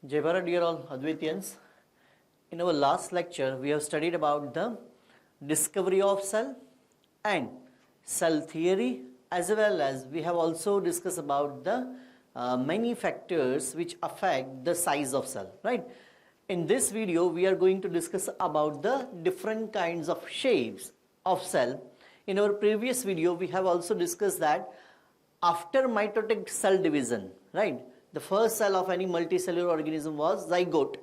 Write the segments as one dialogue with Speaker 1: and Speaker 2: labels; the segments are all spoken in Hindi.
Speaker 1: Jai Bharat, dear all Advaitiyans. In our last lecture, we have studied about the discovery of cell and cell theory, as well as we have also discussed about the many factors which affect the size of cell, right? In this video, we are going to discuss about the different kinds of shapes of cell. In our previous video, we have also discussed that after mitotic cell division, right? The first cell of any multicellular organism was zygote.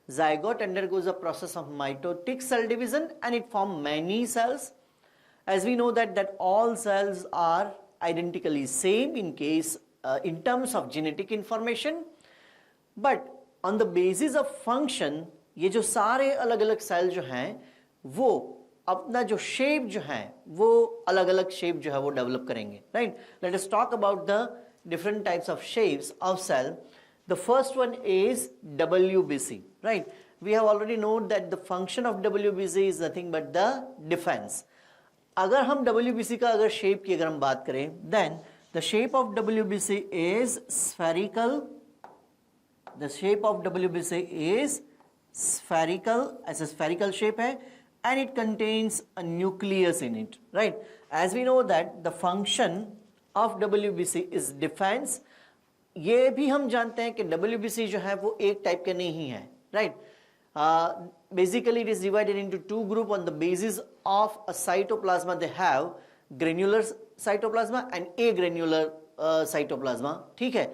Speaker 1: Zygote undergoes a process of mitotic cell division and it forms many cells. As we know that all cells are identically same in terms of genetic information, but on the basis of function, ये जो सारे अलग अलग सेल जो हैं वो अपना जो शेप जो है वो अलग अलग शेप जो है वो डेवलप करेंगे, right? Let us talk about the different types of shapes of cell. The first one is WBC, right? We have already known that the function of WBC is nothing but the defense. अगर हम WBC का अगर shape की अगर हम बात करें, then the shape of WBC is spherical. The shape of WBC is spherical, ऐसा spherical shape है, and it contains a nucleus in it, right? As we know that the function of WBC is defense. ये भी हम जानते हैं कि WBC जो है वो एक टाइप का नहीं है, right? Basically it is divided into two groups on the basis of a cytoplasma. They have granular cytoplasma and agranular cytoplasma, ठीक है?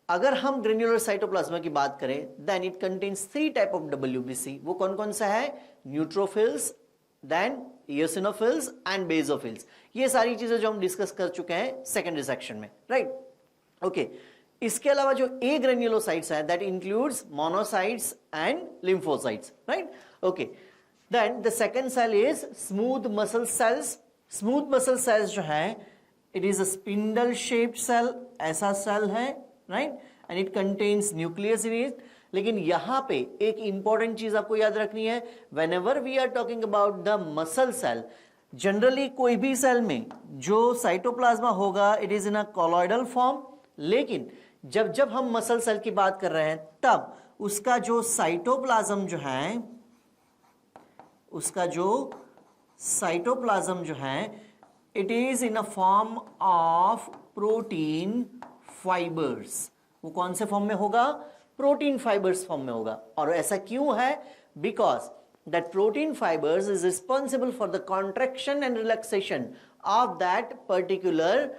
Speaker 1: अगर हम granular cytoplasma की बात करें, then it contains three type of WBC. वो कौन कौन सा है? Neutrophils, then eosinophils and basophils. ये सारी चीजें जो हम डिस्कस कर चुके हैं सेकेंडरी सेक्शन में, राइट? ओके, इसके अलावा जो ए ग्रेन्युलोसाइट्स है that includes monocytes and lymphocytes, right? Okay, then the second cell is smooth muscle cells. Smooth muscle cells जो है it is a spindle shaped cell, ऐसा सेल है, right? And it contains nucleus in it. लेकिन यहां पे एक इंपॉर्टेंट चीज आपको याद रखनी है, whenever we are talking about the muscle cell, generally कोई भी सेल में जो साइटोप्लाज्मा होगा it is in a colloidal form. लेकिन जब जब हम मसल सेल की बात कर रहे हैं तब उसका जो साइटोप्लाज्म जो है, उसका जो साइटोप्लाज्म जो है it is in a form of protein fibres. वो कौन से फॉर्म में होगा? प्रोटीन फाइबर्स फॉर्म में होगा. और ऐसा क्यों है? Because that protein fibres is responsible for the contraction and relaxation of that particular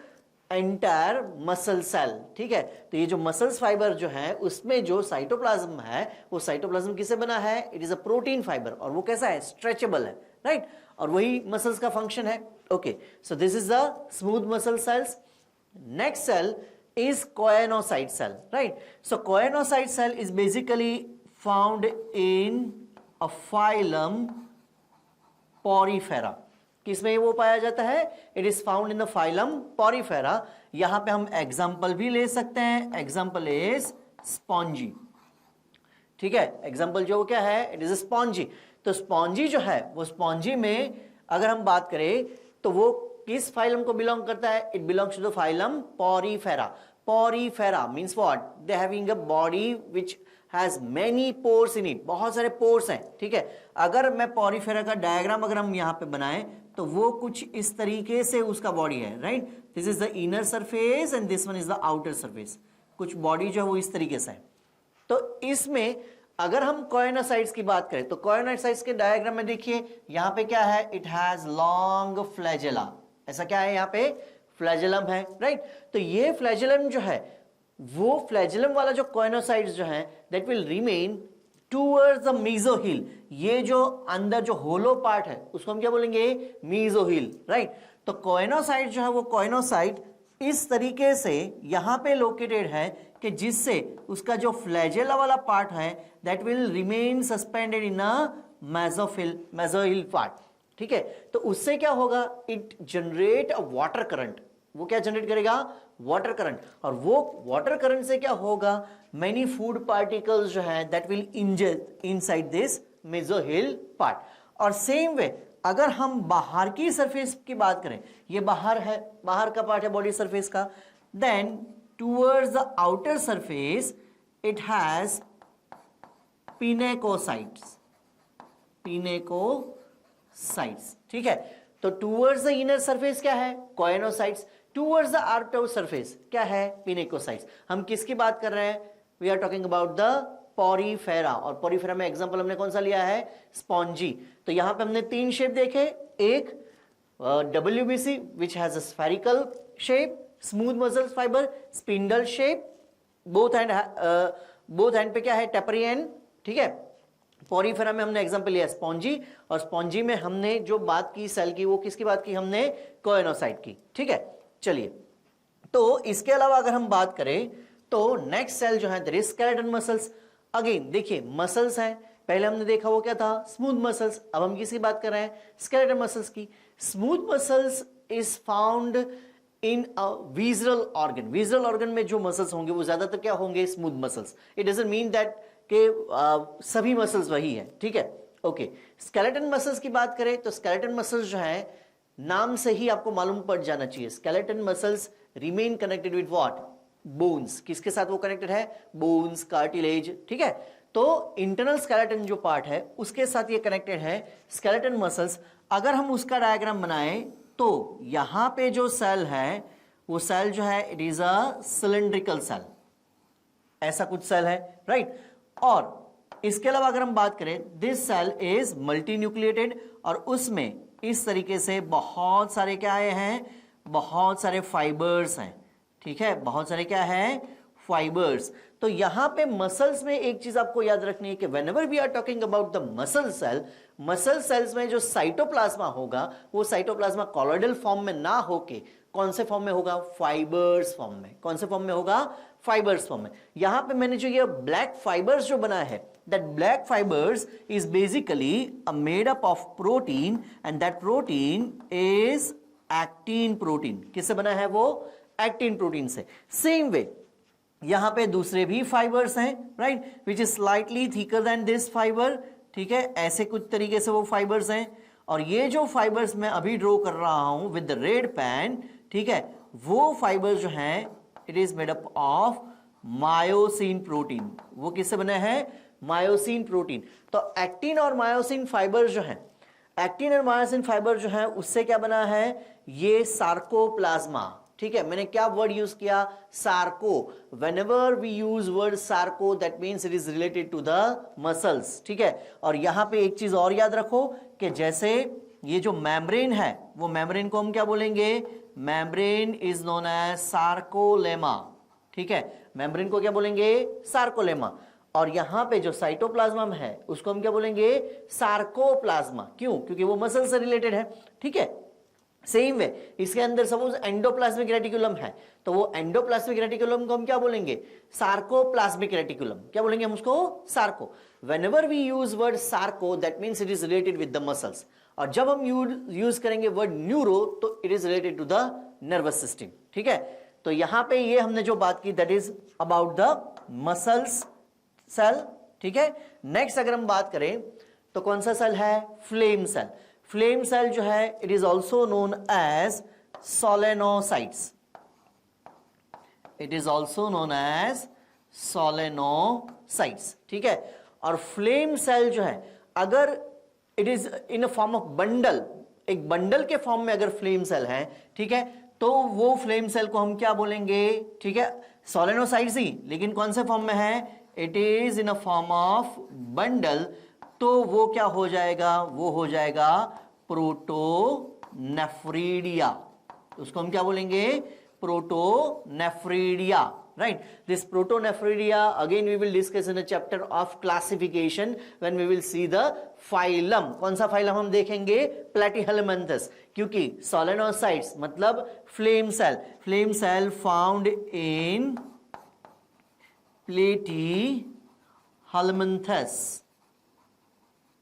Speaker 1: entire muscle cell, ठीक है? तो ये जो मसल्स फाइबर जो है उसमें जो साइटोप्लाज्म है वो साइटोप्लाज्म किससे बना है? It is a protein fibre. और वो कैसा है? स्ट्रेचेबल है, राइट? और वही मसल्स का फंक्शन है. Okay, so this is the smooth muscle sales. Next cell is choanocyte cell, right? So choanocyte cell is basically found in a phylum Porifera. किसमें वो पाया जाता है? It is found in the phylum Porifera. यहां पे हम एग्जाम्पल भी ले सकते हैं. एग्जाम्पल इज स्पॉन्जी, ठीक है? एग्जाम्पल जो क्या है? It is spongy. तो स्पॉन्जी जो है वो स्पॉन्जी में अगर हम बात करें तो वो किस फाइलम को बिलोंग करता है? It belongs to the phylum Porifera. Porifera means what? They having a body which has many pores in it. बहुत सारे पोर्स हैं, ठीक है? अगर मैं पोरीफेरा का डायग्राम अगर हम यहां पे बनाएं तो वो कुछ इस तरीके से उसका बॉडी है, right? This is the inner surface and this one is the outer surface. कुछ बॉडी जो है वो इस तरीके से है. तो इसमें अगर हम कोएनोसाइट्स की बात करें तो कोएनोसाइट्स के डायग्राम में देखिए यहां पे क्या है? It has long flagella. ऐसा क्या है? यहाँ पे फ्लैजेलम है, राइट? तो ये फ्लैजेलम जो है वो फ्लैजेलम वाला जो कोएनोसाइट्स जो है that will remain towards the mesohyl. ये जो अंदर जो होलो पार्ट है उसको हम क्या बोलेंगे? मीजोहिल, राइट? तो कोएनोसाइट जो है वो कोएनोसाइट इस तरीके से यहां पे लोकेटेड है कि जिससे उसका जो फ्लैजेला वाला पार्ट है that will remain suspended in a mesohyl part, ठीक है? तो उससे क्या होगा? It generate a water current. वो क्या जनरेट करेगा? Water current. और वो वाटर करंट से क्या होगा? मेनी फूड पार्टिकल्स जो है that will inject inside this mesohyl part. और सेम वे अगर हम बाहर की सरफेस की बात करें, ये बाहर है, बाहर का पार्ट है बॉडी सरफेस का, then towards the outer surface it has pinacocytes, pinacocytes, ठीक है। तो टूवर्ड्स द इनर सरफेस क्या है, choanocytes, towards the outer surface क्या है, पिनेकोसाइट्स। हम किसकी बात कर रहे हैं, we are talking about the Porifera, और पॉरीफेरा में एग्जांपल हमने कौन सा लिया है, स्पॉन्जी। तो यहां पे हमने 3 शेप देखे, एक WBC which has a spherical shape, smooth muscle fibre, spindle shape, both and पे क्या है, टेपरी एंड, ठीक है। पॉरीफेरा में हमने एग्जांपल लिया स्पॉन्जी, और स्पॉन्जी में हमने जो बात की सेल की, वो किसकी बात की हमने, कोएनोसाइट की, ठीक है। चलिए, तो इसके अलावा अगर हम बात करें तो नेक्स्ट सेल जो है that is skeleton muscles. Again देखिए, मसल्स हैं, पहले हमने देखा वो क्या था, स्मूथ मसल्स, अब हम किसकी बात कर रहे हैं, स्केलेटन मसल्स की। Smooth muscles is found in a visceral organ, visceral organ में जो मसल्स होंगे वो ज्यादातर क्या होंगे, smooth muscles. It doesn't mean that कि सभी मसल्स वही है, ठीक है, ओके। स्केलेटन मसल्स की बात करें तो स्केलेटन मसल्स जो है, नाम से ही आपको मालूम पड़ जाना चाहिए, skeleton muscles remain connected with what, bones. किसके साथ वो कनेक्टेड है, बोन्स, कार्टिलेज, ठीक है। तो इंटरनल स्केलेटन जो पार्ट है उसके साथ ये कनेक्टेड है स्केलेटन मसल्स। अगर हम उसका डायग्राम बनाएं तो यहां पे जो सेल है वो सेल जो है it is a cylindrical cell, ऐसा कुछ सेल है, राइट। और इसके अलावा अगर हम बात करें, this cell is multinucleated, और उसमें इस तरीके से बहुत सारे क्या हैं, बहुत सारे फाइबर्स हैं, ठीक है, बहुत सारे क्या है, फाइबर्स। तो यहां पे मसल्स में एक चीज आपको याद रखनी है कि whenever we are talking about the muscle cell, muscle cells में जो साइटोप्लाज्मा होगा वो साइटोप्लाज्मा कॉलॉइडल फॉर्म में ना होके कौन से फॉर्म में होगा, फाइबर्स फॉर्म में। कौन से फॉर्म में होगा, फाइबर्स फॉर्म में। यहां पे मैंने जो ये ब्लैक फाइबर्स जो बनाया है, that black fibres is basically a made up of protein, and that protein is actin protein. किससे बना है वो, एक्टिन प्रोटीन से। सेम वे यहां पे दूसरे भी फाइबर्स हैं, right, which is slightly thicker than this fibre, ठीक है, ऐसे कुछ तरीके से वो फाइबर्स हैं। और ये जो फाइबर्स मैं अभी ड्रॉ कर रहा हूं विद द रेड पेन, ठीक है, वो फाइबर्स जो हैं it is made up of myosin protein. वो किससे बने हैं, मायोसिन प्रोटीन। तो एक्टिन और मायोसिन फाइबर्स जो हैं, एक्टिन और मायोसिन फाइबर जो है उससे क्या बना है, ये सार्कोप्लाज्मा, ठीक है। मैंने क्या वर्ड यूज किया, sarco. Whenever we use word sarco that means it is related to the muscles, ठीक है। और यहां पे एक चीज और याद रखो कि जैसे ये जो मेम्ब्रेन है, वो मेम्ब्रेन को हम क्या बोलेंगे, membrane is known as sarcolemma, ठीक है, मेम्ब्रेन को क्या बोलेंगे, सार्कोलेमा। और यहां पे जो साइटोप्लाज्मा है उसको हम क्या बोलेंगे, सार्कोप्लाज्मा। क्यों, क्योंकि वो मसल से रिलेटेड है, ठीक है। सेम वे इसके अंदर सपोज एंडोप्लाज्मिक रेटिकुलम है, तो वो एंडोप्लाज्मिक रेटिकुलम को हम क्या बोलेंगे, सार्कोप्लाज्मिक रेटिकुलम। क्या बोलेंगे हम उसको, sarco. Whenever we use word sarco that means it is related with the muscles, और जब हम यूज करेंगे वर्ड न्यूरो तो it is related to the nervous system, ठीक है। तो यहां पे ये हमने जो बात की that is about the muscles cell, ठीक है। नेक्स्ट अगर हम बात करें तो कौन सा सेल है, फ्लेम सेल। फ्लेम सेल जो है it is also known as solenocytes, it is also known as solenocytes, ठीक है। और फ्लेम सेल जो है अगर it is in a form of bundle, एक बंडल के फॉर्म में अगर फ्लेम सेल है, ठीक है, तो वो फ्लेम सेल को हम क्या बोलेंगे, ठीक है, सोलेनोसाइट्स ही, लेकिन कौन से फॉर्म में है, it is in a form of bundle, तो वो क्या हो जाएगा, वो हो जाएगा प्रोटोनेफ्रीडिया। उसको हम क्या बोलेंगे, protonephridia, right. This protonephridia again we will discuss in a chapter of classification when we will see the phylum. कौन सा फाइलम हम देखेंगे, प्लैटीहेलमिन्थस, क्योंकि सोलेनोसाइट्स मतलब flame cell, flame cell found in Platyhelminthes,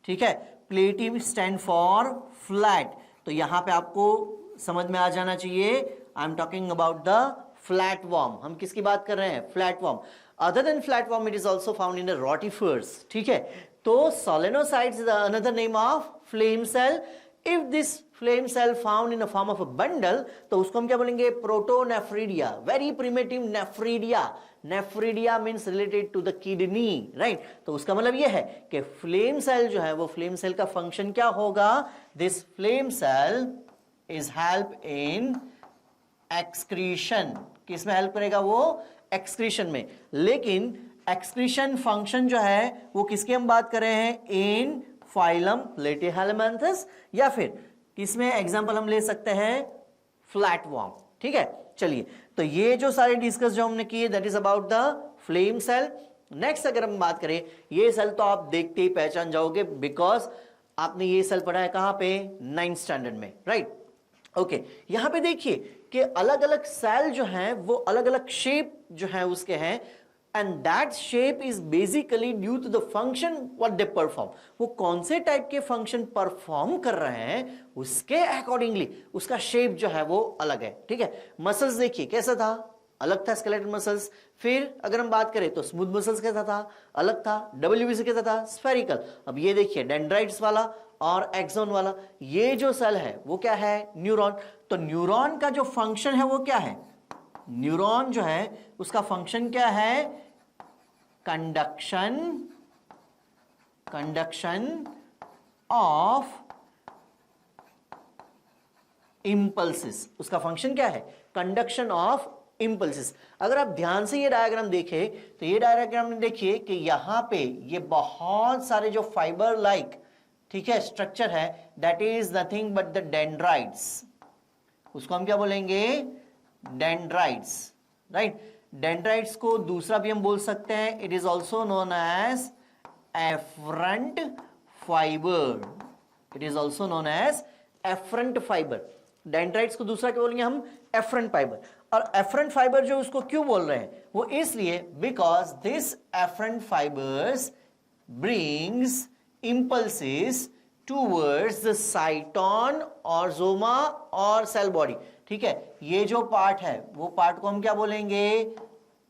Speaker 1: ठीक है। प्लेटी स्टैंड फॉर फ्लैट, तो यहां पे आपको समझ में आ जाना चाहिए, I am talking about the flatworm. हम किसकी बात कर रहे हैं, flatworm. Other than flatworm it is also found in the rotifers, ठीक है। तो solenocytes is another name of flame cell. If this flame cell found in a form of a bundle, तो उसको हम क्या बोलेंगे, protonephridia, very primitive nephridia, nephridia means related to the kidney, right. तो उसका मतलब ये है कि फ्लेम सेल जो है वो फ्लेम सेल का फंक्शन क्या होगा, this flame cell is help in excretion. किस में हेल्प करेगा वो, एक्सक्रीशन में। लेकिन एक्सक्रीशन फंक्शन जो है वो किसकी हम बात कर रहे हैं, इन फाइलम प्लेटिहेलमिन्थस, या फिर किसमें एग्जांपल हम ले सकते हैं, फ्लैटवर्म, ठीक है। चलिए, तो ये जो सारे डिस्कस जो हमने किए that is about the flame cell. Next अगर हम बात करें, ये सेल तो आप देखते ही पहचान जाओगे बिकॉज आपने ये सेल पढ़ा है कहां पे, 9th स्टैंडर्ड में, राइट। ओके, यहां पे देखिए कि अलग अलग सेल जो हैं वो अलग अलग शेप जो है उसके हैं, and that shape is basically due to the function what they perform. वो कौन से टाइप के फंक्शन परफॉर्म कर रहे हैं उसके अकॉर्डिंगली उसका शेप जो है वो अलग है, ठीक है। मसल्स देखिए कैसा था, अलग था स्केलेटल मसल्स। फिर अगर हम बात करें तो स्मूथ मसल्स कैसा था, अलग था। डब्ल्यूबीसी कैसा था, स्फेरिकल। अब ये देखिए डेंड्राइट्स वाला और एक्सोन वाला, ये जो सेल है वो क्या है, न्यूरॉन। तो न्यूरॉन का जो फंक्शन है वो क्या है, न्यूरॉन जो है उसका फंक्शन क्या है, कंडक्शन ऑफ इंपल्सिस। उसका फंक्शन क्या है, कंडक्शन ऑफ इंपल्सिस। अगर आप ध्यान से ये डायग्राम देखें तो ये डायग्राम में देखिए कि यहां पे ये बहुत सारे जो फाइबर लाइक, ठीक है, स्ट्रक्चर है, that is nothing but the dendrites. उसको हम क्या बोलेंगे, डेंड्राइट्स, राइट। डेंड्राइट्स को दूसरा भी हम बोल सकते हैं, it is also known as afferent fibre. It is also known as afferent fibre. Dendrites को दूसरा क्या बोलेंगे हम, एफरंट फाइबर। और एफरंट फाइबर जो उसको क्यों बोल रहे हैं, वो इसलिए because this afferent fibres brings impulses towards the cyton or zoma or cell body, ठीक है। ये जो पार्ट है वो पार्ट को हम क्या बोलेंगे,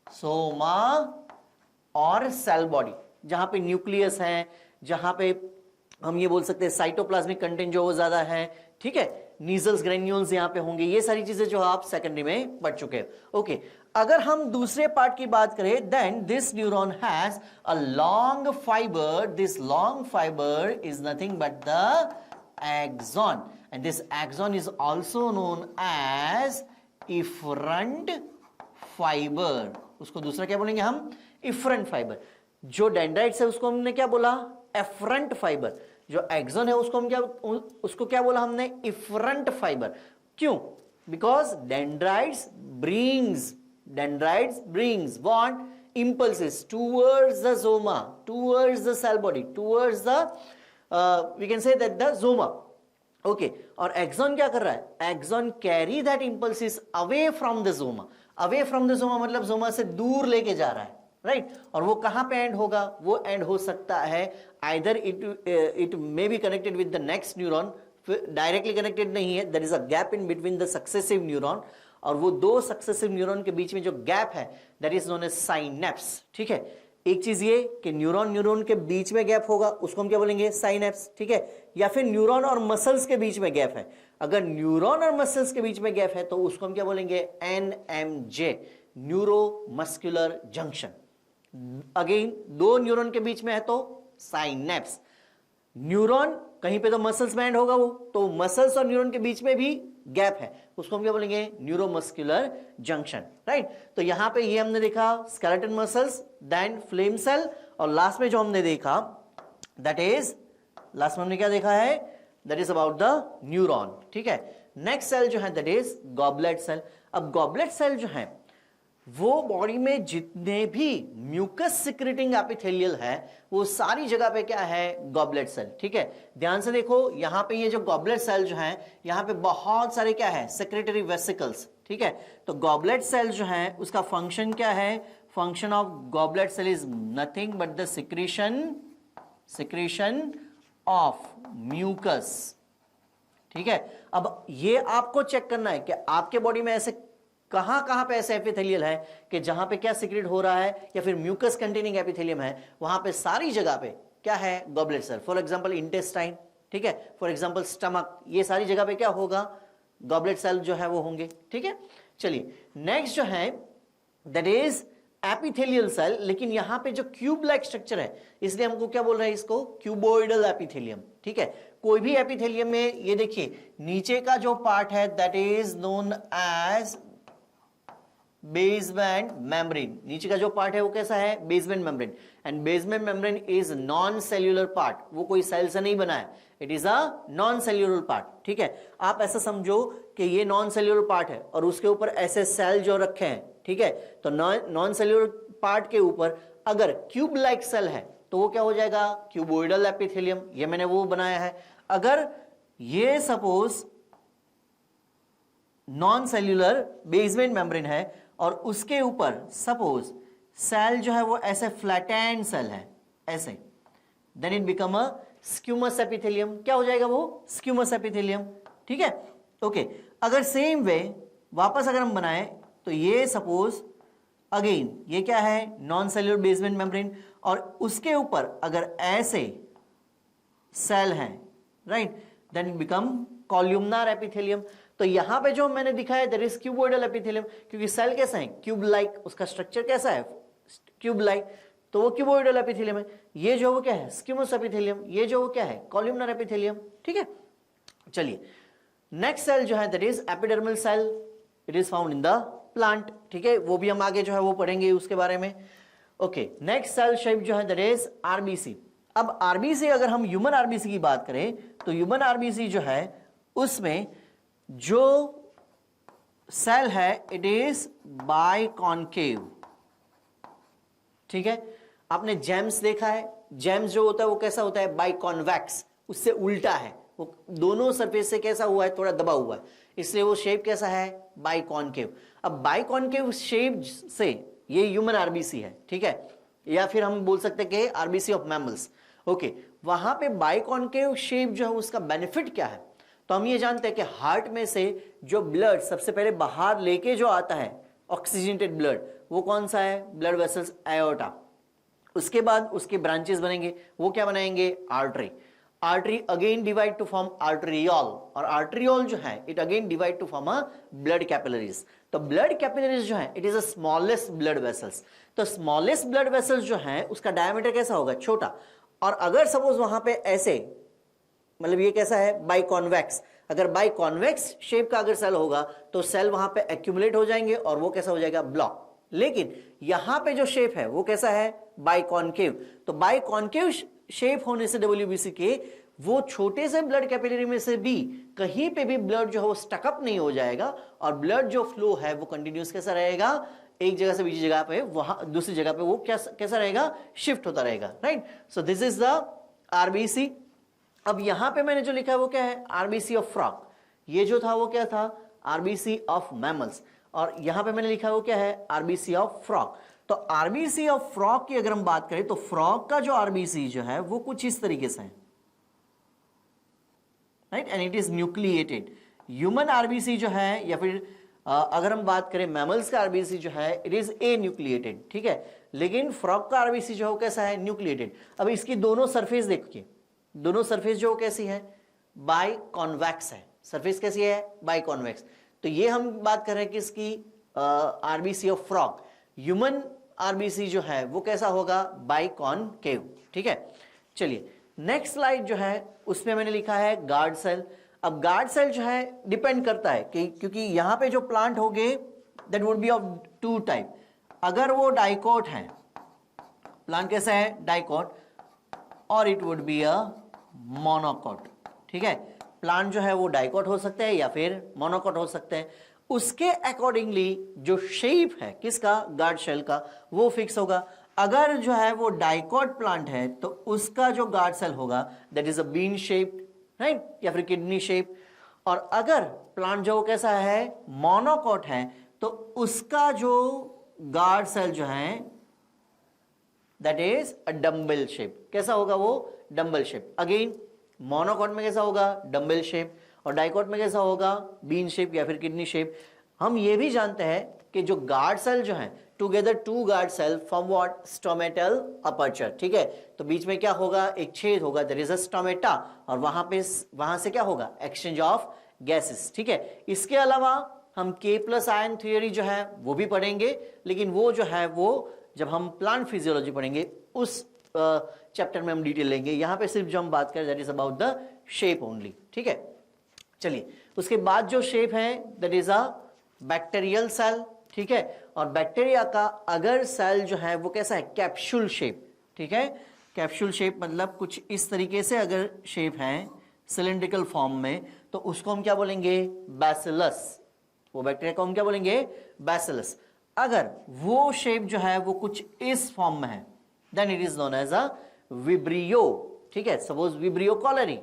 Speaker 1: सोमा और सेल बॉडी, जहां पे न्यूक्लियस है, जहां पे हम ये बोल सकते हैं साइटोप्लाज्मिक कंटेंट जो वो ज्यादा है, ठीक है। नीजल्स ग्रेन्यूल्स यहां पे होंगे, ये सारी चीजें जो आप सेकेंडरी में पढ़ चुके हैं। ओके, अगर हम दूसरे पार्ट की बात करें, then this neuron has a long fibre. This long fibre is nothing but the axon, and this axon is also known as efferent fibre. उसको दूसरा क्या बोलेंगे हम, इफरंट फाइबर। जो डेंड्राइट्स है उसको हमने क्या बोला, एफरंट फाइबर। जो एक्सॉन है उसको क्या बोला हमने, इफरंट फाइबर। क्यों, because dendrites brings what, impulses towards the zoma, towards the cell body, towards the we can say that the zoma, okay। और एक्सॉन क्या कर रहा है, axon carry that impulses away from the zoma, away from the zoma मतलब जोमा से दूर लेके जा रहा है, राइट। और वो कहां पे एंड होगा, वो एंड हो सकता है either it may be connected with the next neuron, directly connected नहीं है, there is a gap in between the successive neuron, और वो दो सक्सेसिव न्यूरॉन के बीच में जो गैप है that is known as synapse, ठीक है। एक चीज ये कि न्यूरॉन के बीच में गैप होगा, उसको हम क्या बोलेंगे, साइनेप्स, ठीक है। या फिर न्यूरॉन और मसल्स के बीच में गैप है, अगर न्यूरॉन और मसल्स के बीच में गैप है तो उसको हम क्या बोलेंगे, NMJ, neuro muscular junction. Again दो न्यूरॉन के बीच में है तो साइनेप्स। न्यूरॉन कहीं पे तो मसल्स में एंड होगा, वो तो मसल्स और न्यूरॉन के बीच में भी गैप है, उसको हम क्या बोलेंगे, न्यूरोमस्कुलर जंक्शन, राइट। तो यहां पे ये हमने देखा skeleton muscles, then flame cell, और लास्ट में जो हमने देखा दैट इज, लास्ट में हमने क्या देखा है, that is about the neuron, ठीक है। नेक्स्ट सेल जो है दैट इज गॉबलेट सेल। अब गॉबलेट सेल जो है वो बॉडी में जितने भी म्यूकस सिक्रेटिंग एपिथेलियल है वो सारी जगह पे क्या है, गॉबलेट सेल, ठीक है। ध्यान से देखो यहां पे ये जो गॉबलेट सेल जो है यहां पे बहुत सारे क्या है, सेक्रेटरी वेसिकल्स, ठीक है। तो गॉबलेट सेल जो है उसका फंक्शन क्या है, function of goblet cell is nothing but the secretion of mucus, ठीक है। अब ये आपको चेक करना है कि आपके बॉडी में ऐसे कहां पे ऐसे एपिथेलियल है कि जहां पे क्या सिक्रेट हो रहा है, या फिर म्यूकस कंटेनिंग एपिथेलियम है, वहां पे सारी जगह पे क्या है, goblet cell. For example intestine, ठीक है, फॉर एग्जांपल स्टमक, ये सारी जगह पे क्या होगा, गॉबलेट सेल जो है वो होंगे, ठीक है। चलिए नेक्स्ट जो है दैट इज एपिथेलियल सेल, लेकिन यहां पे जो क्यूब लाइक स्ट्रक्चर है इसलिए हमको क्या बोल रहे हैं, इसको क्यूबोइडल एपिथेलियम। ठीक है, कोई भी एपिथेलियम में ये देखिए नीचे का जो पार्ट है that is known as basement membrane. नीचे का जो पार्ट है वो कैसा है, basement membrane. And basement membrane is non cellular part, वो कोई सेल से नहीं बना है, it is a non cellular part. ठीक है, आप ऐसा समझो कि ये नॉन सेल्यूलर पार्ट है और उसके ऊपर ऐसे सेल जो रखे हैं, ठीक है, तो नॉन सेल्यूलर पार्ट के ऊपर अगर क्यूब लाइक सेल है तो वो क्या हो जाएगा, क्यूबोइडल एपिथेलियम। ये मैंने वो बनाया है। अगर ये suppose non cellular basement membrane है और उसके ऊपर सपोज सेल जो है वो ऐसे फ्लैटेंड सेल है ऐसे, then it become a squamous epithelium. क्या हो जाएगा वो, स्क्यूमस एपिथेलियम। ठीक है, ओके। अगर सेम वे वापस अगर हम बनाएं तो ये सपोज अगेन ये क्या है, नॉन सेल्यूलर बेसमेंट मेम्ब्रेन और उसके ऊपर अगर ऐसे सेल हैं, right, then it become columnar epithelium. तो यहां पे जो मैंने दिखाया दैट इज क्यूबोइडल एपिथेलियम, क्योंकि सेल कैसा है, क्यूब लाइक, उसका स्ट्रक्चर कैसा है, क्यूब लाइक, तो वो क्यूबोइडल एपिथेलियम है। ये जो वो क्या है, स्क्यूमस एपिथेलियम, ये जो वो क्या है, कॉल्यूमनार एपिथेलियम। ठीक है, चलिए नेक्स्ट सेल जो है that is epidermal cell, it is found in the plant. ठीक है, वो भी हम आगे जो है वो पढ़ेंगे उसके बारे में। ओके, नेक्स्ट सेल शेप जो है दैट इज आरबीसी। अब आरबीसी, अगर हम ह्यूमन आरबीसी की बात करें तो ह्यूमन आरबीसी जो है उसमें जो सेल है इट इज बाइकॉन्केव। ठीक है, आपने जेम्स देखा है, जेम्स जो होता है वो कैसा होता है, बाइकॉन्वेक्स, उससे उल्टा है, वो दोनों सरफेस से कैसा हुआ है, थोड़ा दबा हुआ है, इसलिए वो शेप कैसा है, बाइकॉन्केव। अब बाइकॉन्केव शेप से ये ह्यूमन आरबीसी है। ठीक है, या फिर हम बोल सकते हैं कि आरबीसी ऑफ मैमल्स। ओके, वहां पे बाइकॉन्केव शेप जो है उसका बेनिफिट क्या है, तो हम ये जानते हैं कि हार्ट में से जो ब्लड सबसे पहले बाहर लेके जो आता है ऑक्सीजनेटेड ब्लड, वो कौन सा है, ब्लड वेसल्स एओर्टा। उसके बाद उसके ब्रांचेस बनेंगे, वो क्या बनाएंगे, artery. Artery again divide two form आर्टरियोल, और आर्टरियोल जो है it again divide two form a blood capillaries. तो ब्लड कैपिलरीज जो है it is a smallest blood vessels. तो स्मॉलेस्ट ब्लड वेसल्स जो है उसका डायमीटर कैसा होगा, छोटा। और अगर सपोज वहां पे ऐसे, मतलब ये कैसा है, बाइकॉन्वेक्स, अगर बाइकॉन्वेक्स शेप का अगर सेल होगा तो सेल वहां पे एक्यूमुलेट हो जाएंगे और वो कैसा हो जाएगा, ब्लॉक। लेकिन यहां पे जो शेप है वो कैसा है, बाइकॉन्केव। तो बाइकॉन्केव शेप होने से डब्ल्यूबीसी के वो छोटे से ब्लड कैपिलरी में से भी कहीं पे भी ब्लड जो है वो स्टकअप नहीं हो जाएगा और ब्लड जो फ्लो है वो कंटिन्यूस कैसा रहेगा, एक जगह से दूसरी जगह पे, वहां दूसरी जगह पे वो कैसा रहेगा, शिफ्ट होता रहेगा, right. So this is the RBC. अब यहां पे मैंने जो लिखा है वो क्या है, आरबीसी ऑफ फ्रॉग। ये जो था वो क्या था, आरबीसी ऑफ मैमल्स, और यहां पे मैंने लिखा है वो क्या है, आरबीसी ऑफ फ्रॉग। तो आरबीसी ऑफ फ्रॉग की अगर हम बात करें तो फ्रॉग का जो आरबीसी जो है वो कुछ इस तरीके से है, right, and it is nucleated. Human RBC जो है, या फिर अगर हम बात करें मैमल्स का आरबीसी जो है इट इज ए न्यूक्लिएटेड। ठीक है, लेकिन फ्रॉग का आरबीसी जो है वो कैसा है, न्यूक्लिएटेड। अब इसकी दोनों सरफेस देखिए, दोनों सरफेस जो कैसी है, बाइकॉन्वेक्स है। सरफेस कैसी है, बाइकॉन्वेक्स। तो ये हम बात कर रहे हैं कि इसकी RBC of frog. Human RBC जो है वो कैसा होगा, बाइकॉन्केव। ठीक है, चलिए नेक्स्ट स्लाइड जो है उसमें मैंने लिखा है गार्ड सेल। अब गार्ड सेल जो है डिपेंड करता है कि क्योंकि यहां पे जो प्लांट होंगे that would be of two type. अगर वो डाइकोट है, प्लांट कैसा है, डाइकोट, और it would be a monocot. ठीक है, प्लांट जो है वो डाइकोट हो सकते हैं या फिर मोनोकोट हो सकते हैं। उसके अकॉर्डिंगली जो शेप है किसका, गार्ड सेल का, वो फिक्स होगा। अगर जो है वो डाइकोट प्लांट है तो उसका जो गार्ड सेल होगा that is a bean shaped, right, या फिर किडनी शेप। और अगर प्लांट जो कैसा है, मोनोकोट है, तो उसका जो गार्ड सेल जो है that is a dumbbell shape. कैसा होगा वो, डम्बल शेप। अगेन मोनोकोट में कैसा होगा, डम्बल शेप, और डाइकोट में कैसा होगा, बीन शेप या फिर किडनी शेप। हम ये भी जानते हैं कि जो गार्ड सेल जो है together two guard cell form what, stomatal aperture. ठीक है, तो बीच में क्या होगा, एक छेद होगा, देयर इज अ स्टोमेटा, और वहां से क्या होगा, एक्सचेंज ऑफ गैसेस। ठीक है, इसके अलावा हम K प्लस आयन थियोरी जो है वो भी पढ़ेंगे, लेकिन वो जो है वो जब हम प्लांट फिजियोलॉजी पढ़ेंगे उस चैप्टर में हम डिटेल लेंगे। यहाँ पे सिर्फ जो हम बात करें that is about the shape only, ठीक है। चलिए, उसके बाद जो शेप है that is a bacterial cell, ठीक है। और बैक्टीरिया का अगर सेल जो है वो कैसा है, कैप्सूल शेप, ठीक है। कैप्सूल शेप मतलब कुछ इस तरीके से अगर शेप है सिलिंड्रिकल फॉर्म में, तो उसको हम क्या बोलेंगे, बैसिलस। वो बैक्टीरिया को हम क्या बोलेंगे, बैसिलस। अगर वो शेप जो है वो कुछ इस फॉर्म में है then it is known as a vibrio, ठीक है। सपोज विब्रियो कॉलरी,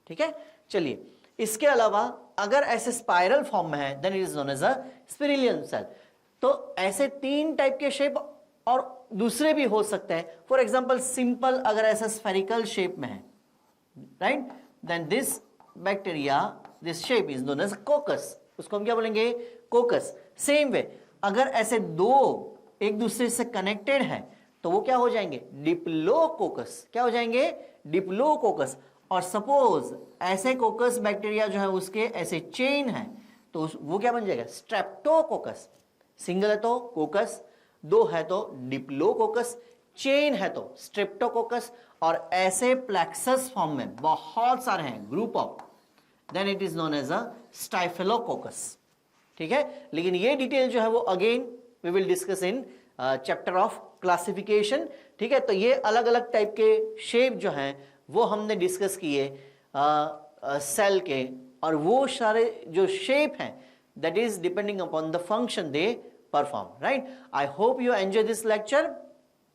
Speaker 1: ठीक है। चलिए, इसके अलावा अगर ऐसे स्पाइरल फॉर्म में है then it is known as a spirillum cell. तो ऐसे 3 टाइप के शेप और दूसरे भी हो सकते हैं। फॉर एग्जांपल सिंपल अगर ऐसा स्फेरिकल शेप में है, right, then this bacteria this shape is known as coccus. उसको हम क्या बोलेंगे, कोकस। सेम वे अगर ऐसे 2 एक दूसरे से कनेक्टेड है तो वो क्या हो जाएंगे, डिप्लोकोकस। क्या हो जाएंगे, डिप्लोकोकस। और सपोज ऐसे कोकस बैक्टीरिया जो है उसके ऐसे चेन है तो वो क्या बन जाएगा, स्ट्रेप्टोकोकस। सिंगल है तो कोकस, 2 है तो डिप्लोकोकस, चेन है तो स्ट्रेप्टोकोकस, और ऐसे प्लेक्सस फॉर्म में बहुत सारे हैं, group of, then it is known as a staphylococcus, ठीक है। लेकिन ये डिटेल जो है वो again we will discuss in chapter of classification, ठीक है। तो ये अलग अलग टाइप के शेप जो हैं वो हमने डिस्कस किए सेल के, और वो सारे जो शेप हैं that is depending upon the function they perform, right? I hope you enjoy this lecture.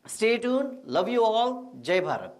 Speaker 1: Stay tuned. Love you all. Jai Bharat.